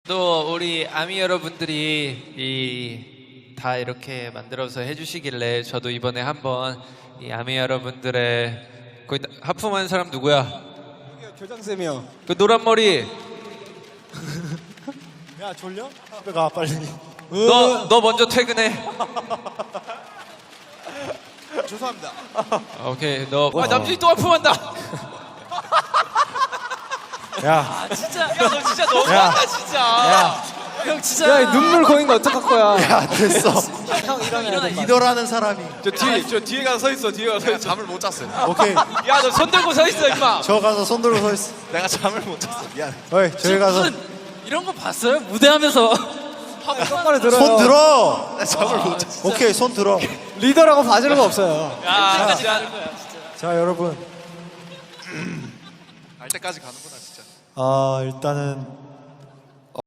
또 우리 아미 여러분들이 다 이렇게 만들어서 해주시길래 저도 이번에 한번 이 아미 여러분들의 거기 하품한 사람 누구야? 교장쌤이요. 그 노란 머리. 야 졸려? 집에 가 빨리. 너 먼저 퇴근해. 죄송합니다. 오케이 너. 남준이 또 하품한다. 야, 진짜. 야 너 진짜 너무한다 진짜. 야, 형 진짜. 야 눈물 고인 거 어떡할 거야? 야 됐어. 형 일어나. 리더라는 사람이. 저 뒤에 가서 서 있어. 뒤에 가서 서 있어. 잠을 못 잤어요. 오케이. 야 너 손 들고 서 있어 임마. 저 가서 손 들고 서 있어. 내가 잠을 못 잤어. 미안해. 어이 저기 가서 이런 거 봤어요? 무대하면서. 똑바로 들어요. 손 들어. 나 잠을 못 잤어. 오케이 손 들어. 리더라고 봐주는 거 없어요. 야 진짜. 자 여러분. 알 때까지 가는구나 진짜. 일단은